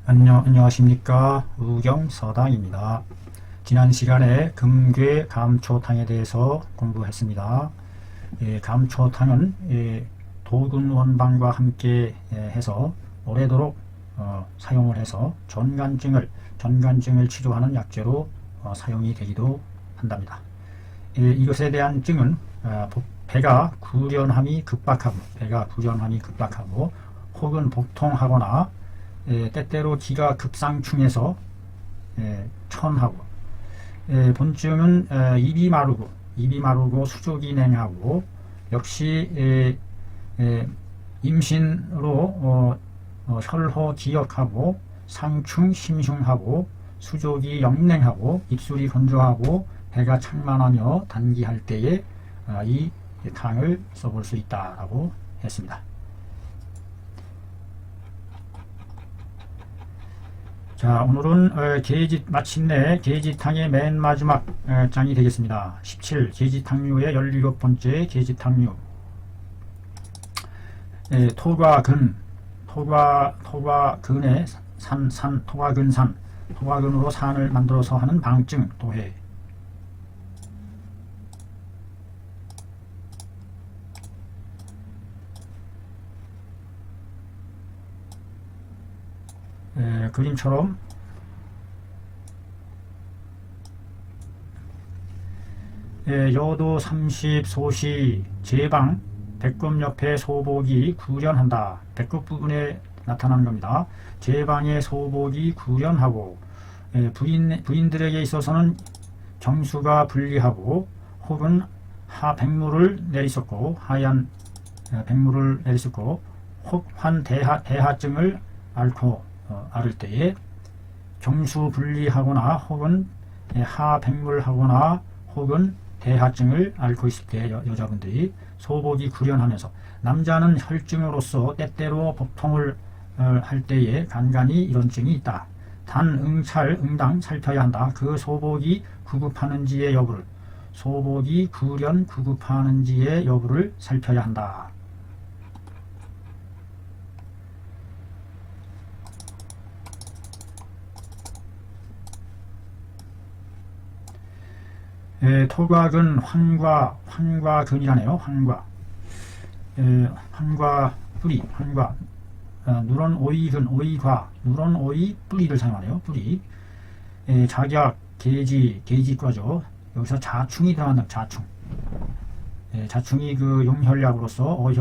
안녕하십니까. 우경서당입니다. 지난 시간에 금괴 감초탕에 대해서 공부했습니다. 감초탕은 도군 원방과 함께 해서 오래도록 사용을 해서 전간증을 치료하는 약재로 사용이 되기도 한답니다. 이것에 대한 증은 배가 구련함이 급박하고 혹은 복통하거나 때때로 기가 급상충해서 천하고, 본증은 입이 마르고 수족이 냉하고, 역시 임신으로 혈호 기역하고 상충 심흉하고 수족이 영냉하고 입술이 건조하고 배가 창만하며 단기할 때에 이 탕을 써볼 수 있다라고 했습니다. 자, 오늘은 마침내 계지탕의 맨 마지막 장이 되겠습니다. 17. 계지탕류의 17번째 계지탕류. 토과근의 토과근으로 산을 만들어서 하는 방증 도해. 그림처럼 여도 30 소시 제방 배꼽 옆에 소복이 구련한다. 배꼽 부분에 나타나는 겁니다. 제방의 소복이 구련하고, 부인들에게 있어서는 경수가 불리하고 혹은 백물을 내리쏟고 하얀 백물을 내리쏟고 혹한 대하증을 앓을 때에 경수 분리하거나 혹은 하백물하거나 혹은 대하증을 앓고 있을 때 여자분들이 소복이 구련하면서, 남자는 혈증으로서 때때로 복통을 할 때에 간간히 이런 증이 있다. 단 응당 살펴야 한다. 그 소복이 구급하는지의 여부를, 소복이 구급하는지의 여부를 살펴야 한다. 토곽은 환과근이라네요. 환과 뿌리, 누런 오이근, 누런 오이 뿌리를 사용하네요. 뿌리. 작약, 계지과죠. 여기서 자충이 들어간다. 자충이 그 용혈약으로서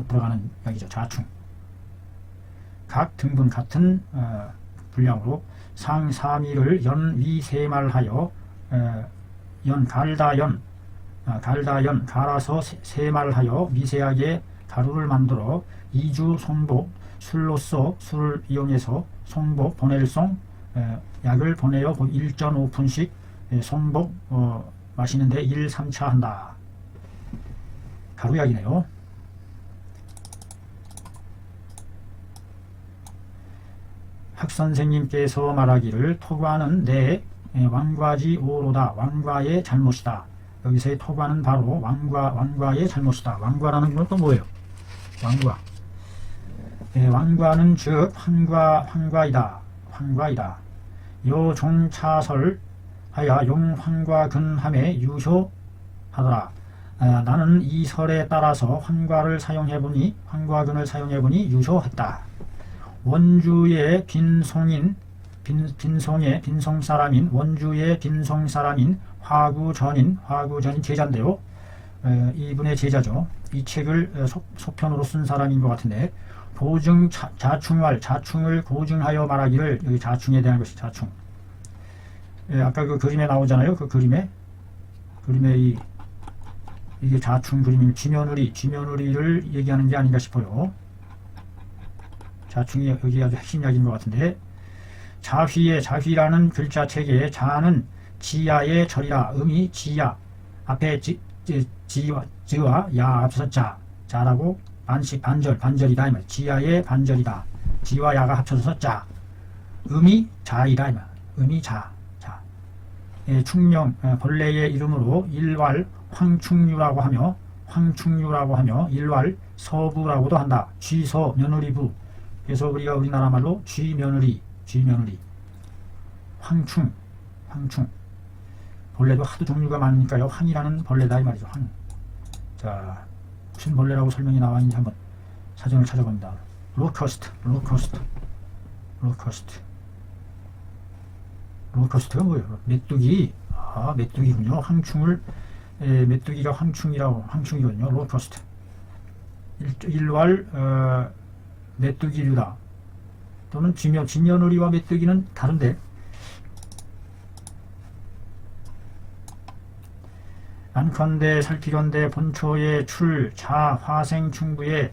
들어가는 약이죠. 자충. 각 등분 같은 분량으로 상사미를 연위세말하여 갈아서 세말하여 미세하게 가루를 만들어 이주 송복, 술을 이용해서 송복 보낼송 약을 보내어 1.5푼씩 송복 마시는데 1, 3차 한다. 가루약이네요. 학선생님께서 말하기를 토과는 내 왕과지 오로다. 왕과의 잘못이다. 여기서의 토과는 바로 왕과의 잘못이다. 왕과라는 건 또 뭐예요? 왕과는 즉 환과이다. 요 종차설 하여 용환과근함에 유효하더라. 나는 이 설에 따라서 환과근을 사용해보니 유효했다. 원주의 빈송사람인 화구전인 제자인데요. 이분의 제자죠. 이 책을 소편으로 쓴 사람인 것 같은데, 자충을 고증하여 말하기를, 여기 자충에 대한 것이 자충. 아까 그 그림에 나오잖아요. 그 그림에 이게 자충 그림이 쥐며느리를 얘기하는 게 아닌가 싶어요. 자충이 여기 아주 핵심 약인 것 같은데, 자휘라는 글자체계에 자는 지야의 절이라. 음이 지야, 앞에 지와 야 앞서 자라고 반절이다 이 말. 지야의 반절이다. 지와 야가 합쳐서 자. 음이 자이다 이 말. 음이 자. 충명, 본래의 이름으로 일왈 황충류라고 하며 일왈 서부라고도 한다. 쥐서 며느리부, 그래서 우리가 우리나라 말로 쥐며느리, 황충, 벌레도 하도 종류가 많으니까요. 황이라는 벌레다 이 말이죠. 황. 자, 무슨 벌레라고 설명이 나와 있는지 한번 사전을 찾아봅니다. 로커스트가 뭐예요? 메뚜기. 아, 메뚜기군요. 메뚜기가 황충이거든요. 로커스트. 일왈 메뚜기류다. 또는 쥐며느리와 메뚜기는 다른데, 안컨대 살피건대 본초의 출, 자, 화생, 충부의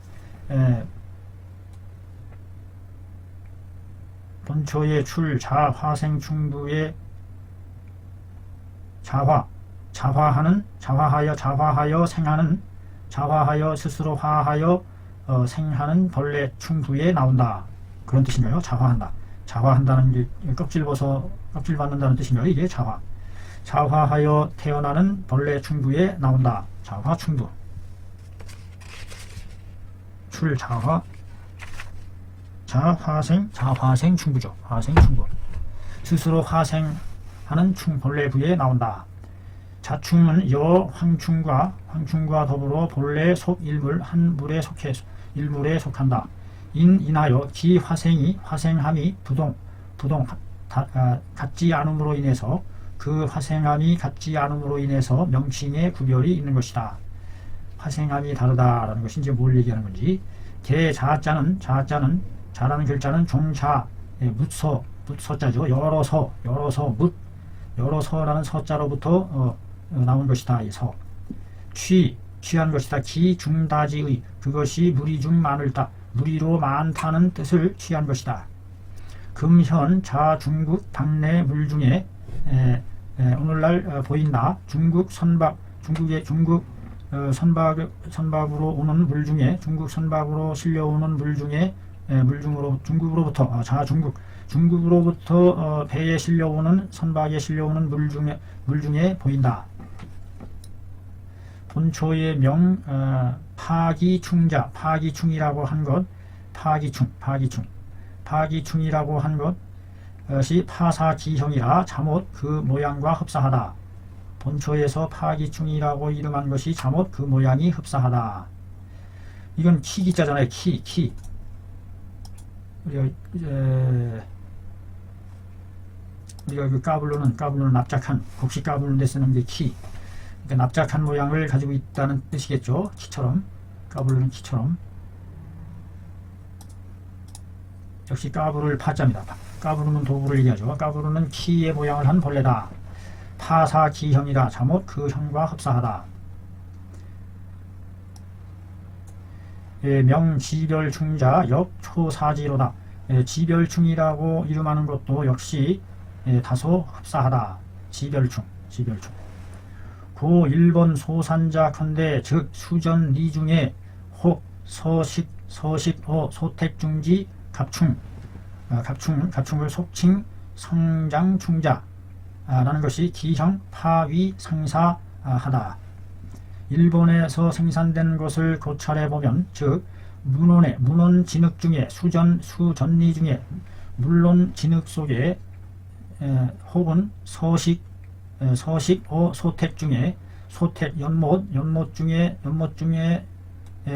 본초의 출, 자, 화생, 충부의 자화하여 생하는, 자화하여 스스로 화하여 생하는 벌레 충부에 나온다. 그런 뜻인가요? 자화한다는 게 껍질 받는다는 뜻인가요? 이게 자화하여 태어나는 벌레 충부에 나온다. 자화 충부. 자화생 충부죠. 화생 충부. 스스로 화생하는 벌레 부에 나온다. 자충은 황충과 더불어 본래 속 일물 한 물에 속한다. 인하여 기 화생함이 같지 않음으로 인해서 그 화생함이 같지 않음으로 인해서 명칭의 구별이 있는 것이다. 화생함이 다르다라는 것이 이제 뭘 얘기하는 건지. 자라는 글자는 종자, 묻서자죠. 여러서라는 서자로부터 나온 것이다. 이 서. 취한 것이다. 기중다지의, 그것이 무리 중 많을다. 무리로 많다는 뜻을 취한 것이다. 금현 자중국 당내 물 중에 오늘날 보인다. 중국 선박으로 오는 물 중에, 중국 선박으로 실려오는 물 중에, 중국으로부터 배에 실려오는, 선박에 실려오는 물 중에 보인다. 본초의 명 파기충자, 파기충이라고 한 것, 파기충이라고 한 것이 파사기형이라 잠옷 그 모양과 흡사하다. 본초에서 파기충이라고 이름한 것이 잠옷 그 모양이 흡사하다. 이건 키기자잖아요. 키. 우리가 그 까불로는 납작한, 곡식 까부는 데 쓰는 게 키. 그러니까 납작한 모양을 가지고 있다는 뜻이겠죠. 키처럼. 까불로는 키처럼. 역시 까부를 파자입니다. 까부르는 도구를 얘기하죠. 까부르는 키의 모양을 한 벌레다. 파사기형이라 잠옷 그 형과 흡사하다. 명지별충자 역초사지로다. 지별충이라고 이름하는 것도 역시 다소 흡사하다. 지별충. 고 일본 소산자 컨대 즉 수전리 중에 혹 서식호 소택중지 갑충을 속칭 성장충자라는 것이 기형 파위 상사하다. 일본에서 생산된 것을 고찰해 보면, 즉 문원 진흙 중에 수전리 중에 물론 진흙 속에 혹은 서식호 소택 중에 연못 중에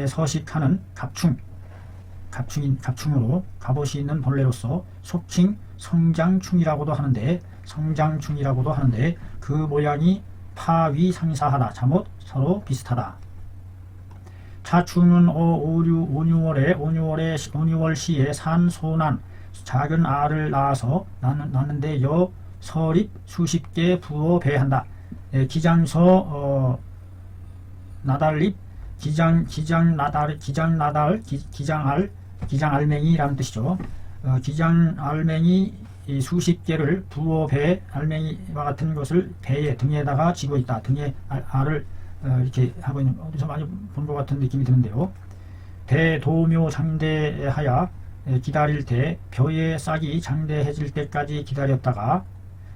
서식하는 갑충으로 갑옷이 있는 벌레로서 속칭 성장충이라고도 하는데 그 모양이 파위 상사하다. 잠옷 서로 비슷하다. 자충은 오뉴월시에 산소난 작은 알을 낳았는데 설입 수십 개 부어 배한다. 기장서 나달잎 기장알맹이라는 뜻이죠. 기장알맹이 수십 개를 부어 배, 알맹이와 같은 것을 배에 등에다가 지고 있다. 등에 알을 이렇게 하고 있는, 어디서 많이 본 것 같은 느낌이 드는데요. 대도묘 장대하야 기다릴 때 벼의 싹이 장대해질 때까지 기다렸다가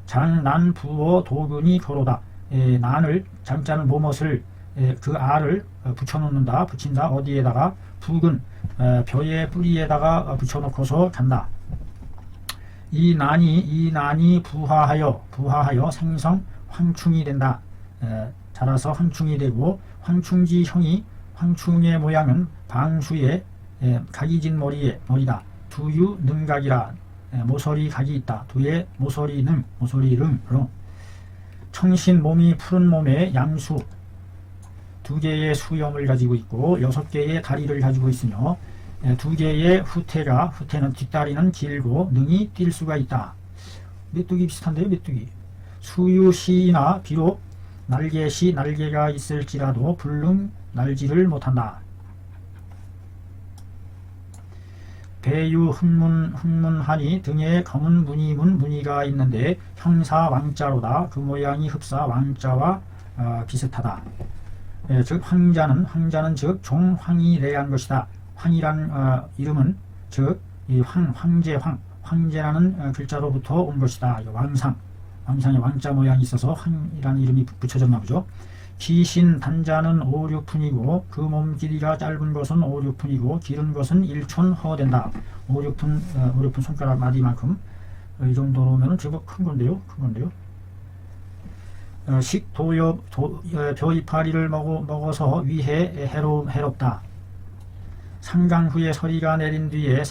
장난 부어 도근이 거로다. 난을, 장자는 모못을, 그 알을 붙인다. 어디에다가 부근, 벼의 뿌리에다가 붙여놓고서 간다. 이 난이 부화하여 생성 황충이 된다. 자라서 황충이 되고, 황충지 형이, 황충의 모양은 방수의 각이진 머리다. 두유 능각이라. 모서리 각이 있다. 두의 모서리 릉. 청신 몸이 푸른 몸에 양수, 2개의 수염을 가지고 있고 6개의 다리를 가지고 있으며 2개의 후퇴는 뒷다리는 길고 능이 뛸 수가 있다. 메뚜기 비슷한데요, 메뚜기. 수유시나 비록 날개가 있을지라도 불능 날지를 못한다. 배유 흠문하니 등에 검은 무늬가 있는데 형사 왕자로다. 그 모양이 흡사 왕자와 비슷하다. 즉 황자는 즉 종황이 대한 것이다. 황이란 이름은 즉 이 황제라는 글자로부터 온 것이다. 왕상에 왕자 모양이 있어서 황이라는 이름이 붙여졌나 보죠. 기신 단자는 5, 6푼이고 그 몸 길이가 짧은 것은 5, 6푼이고 길은 것은 1촌 허된다. 5, 6푼 손가락 마디만큼. 이 정도면 제법 큰 건데요. 벼 이파리를 먹어서 위해 해롭다. 상강 후에 서리가 내린 뒤에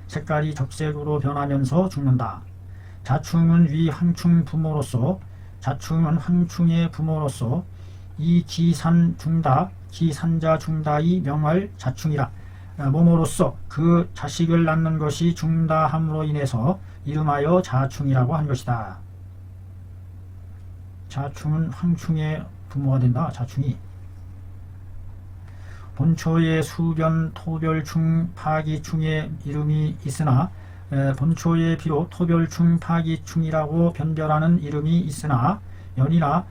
색깔이 적색으로 변하면서 죽는다. 자충은 황충의 부모로서 이 기산자 중다이 명할 자충이라. 몸으로써 그 자식을 낳는 것이 중다함으로 인해서 이름하여 자충이라고 한 것이다. 자충은 황충의 부모가 된다. 자충이. 본초에 수변 토별충 파기충의 이름이 있으나 본초에 비록 토별충 파기충이라고 변별하는 이름이 있으나 연이나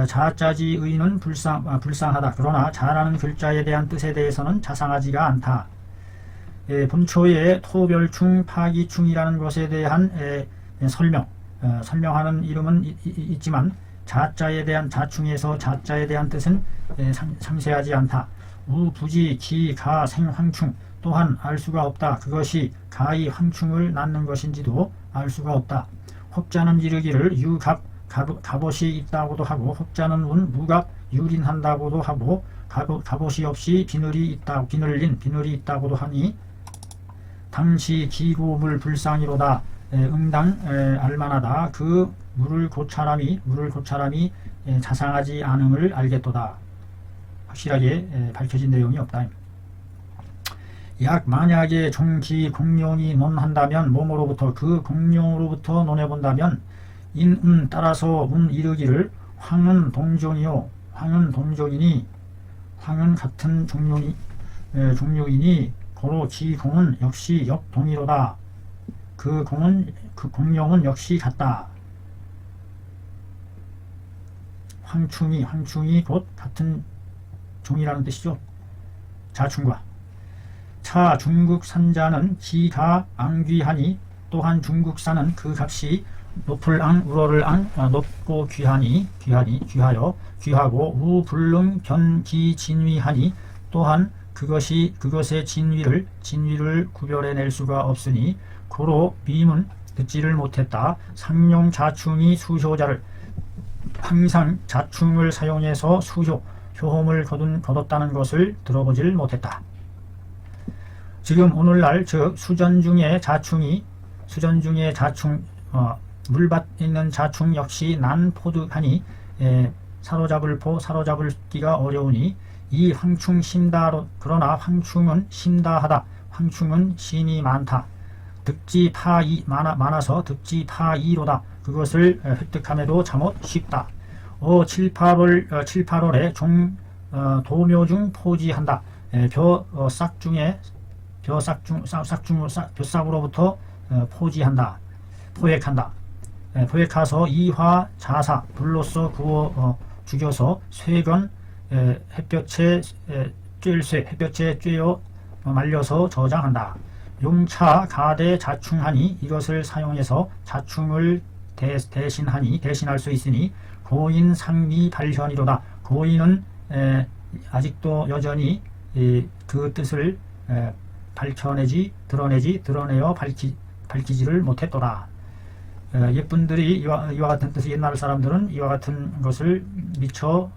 자자지 의는 불상하다. 그러나 자라는 글자에 대한 뜻에 대해서는 자상하지가 않다. 본초에 토별충 파기충이라는 것에 대한 설명하는 이름은 있지만 자자에 대한 자충에서 자자에 대한 뜻은 상세하지 않다. 우부지 기가 생황충 또한 알 수가 없다. 그것이 가히 황충을 낳는 것인지도 알 수가 없다. 혹자는 이르기를 유갑 갑옷이 있다고도 하고 혹자는 무갑 유린한다고도 하고 갑옷이 없이 비늘린 있다고도 하니 당시 기고물 불상이로다. 응당 알만하다. 그 물을 고차람이 자상하지 않음을 알겠도다. 확실하게 밝혀진 내용이 없다. 약 만약에 종기 공룡이 논한다면 몸으로부터 그 공룡으로부터 논해본다면 따라서 이르기를 황은 동종이요 황은 같은 종류이니 고로 기공은 역시 역동이로다. 그 공룡은 역시 같다. 황충이 곧 같은 종이라는 뜻이죠. 자충과 차 중국 산자는 기가 앙귀하니 또한 중국산은 그 값이 높을 우러를 높고 귀하고 우불능 변기 진위하니 또한 그것의 진위를 구별해낼 수가 없으니 고로 미문 듣지를 못했다. 상용 자충이 수효자를 항상 자충을 사용해서 효험을 거뒀다는 것을 들어보질 못했다. 지금 오늘날 즉 수전 중에 물밭에 있는 자충 역시 난포득하니 사로잡기가 어려우니 이 황충 그러나 황충은 심다하다. 황충은 신이 많다. 많아서 득지파이로다. 그것을 획득함에도 참못 쉽다. 7, 8월에 도묘중 포지한다. 벼싹으로부터 포획한다. 포획하서 이화 자사 불로써 구워 죽여서 쇠건 햇볕에 쬐어 말려서 저장한다. 용차 가대 자충하니 이것을 사용해서 자충을 대신할 수 있으니 고인 상미 발현이로다. 고인은 아직도 여전히 그 뜻을 드러내어 밝히지를 못했더라. 옛분들이 이와 같은 뜻의 옛날 사람들은 이와 같은 것을 미처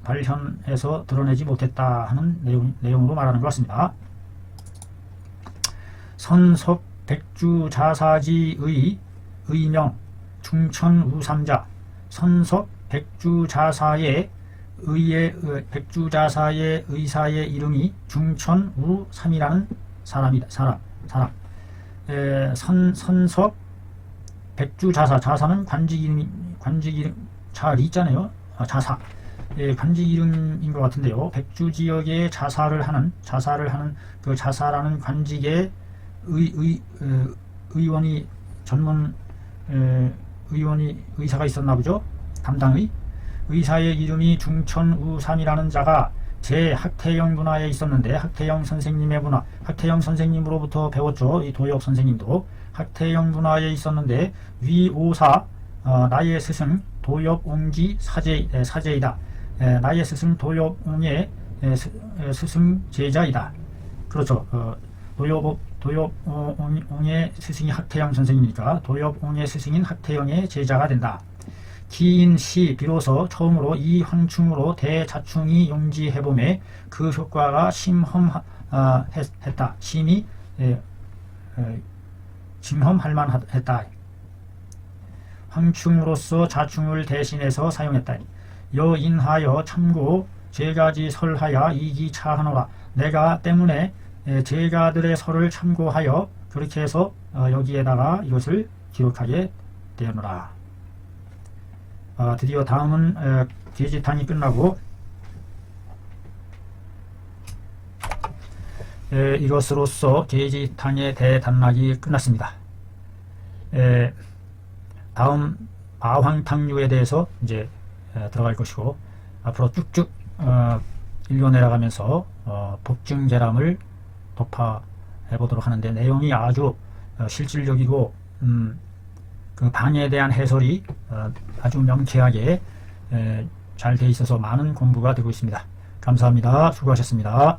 발현해서 드러내지 못했다 하는 내용으로 말하는 것 같습니다. 선섭 백주자사지의 의명 중천우삼자. 선섭 백주자사의 의사의 이름이 중천우삼이라는 사람이다. 선섭 백주자사. 자사는 관직 이름 자리 있잖아요. 자사. 관직 이름인 것 같은데요. 백주 지역에 자사를 하는 그 자사라는 관직의 의원이 의사가 있었나 보죠. 담당의 의사의 이름이 중천우삼이라는 자가 제 학태영 문화에 있었는데, 학태영 선생님으로부터 배웠죠. 이 도엽 선생님도 학태영 문화에 있었는데, 위오사 나의 스승 도엽옹지 사제이다. 나의 스승 도엽옹의 스승 제자이다. 그렇죠. 도엽옹의 스승이 학태영 선생님이니까 도엽옹의 스승인 학태영의 제자가 된다. 기인시 비로소 처음으로 이 황충으로 대자충이 용지해봄에 그 효과가 심험했다. 심험할 만했다. 황충으로서 자충을 대신해서 사용했다. 여인하여 참고 제가지 설하야 이기차하노라. 내가 때문에 제가들의 설을 참고하여 그렇게 해서 여기에다가 이것을 기록하게 되었노라. 드디어 다음은 계지탄이 끝나고 이것으로써 계지탄의 대단락이 끝났습니다. 다음 아황탕류에 대해서 이제 들어갈 것이고, 앞으로 쭉쭉 읽어 내려가면서 복증제람을 도파해 보도록 하는데, 내용이 아주 실질적이고 그 방에 대한 해설이 아주 명쾌하게 잘 돼 있어서 많은 공부가 되고 있습니다. 감사합니다. 수고하셨습니다.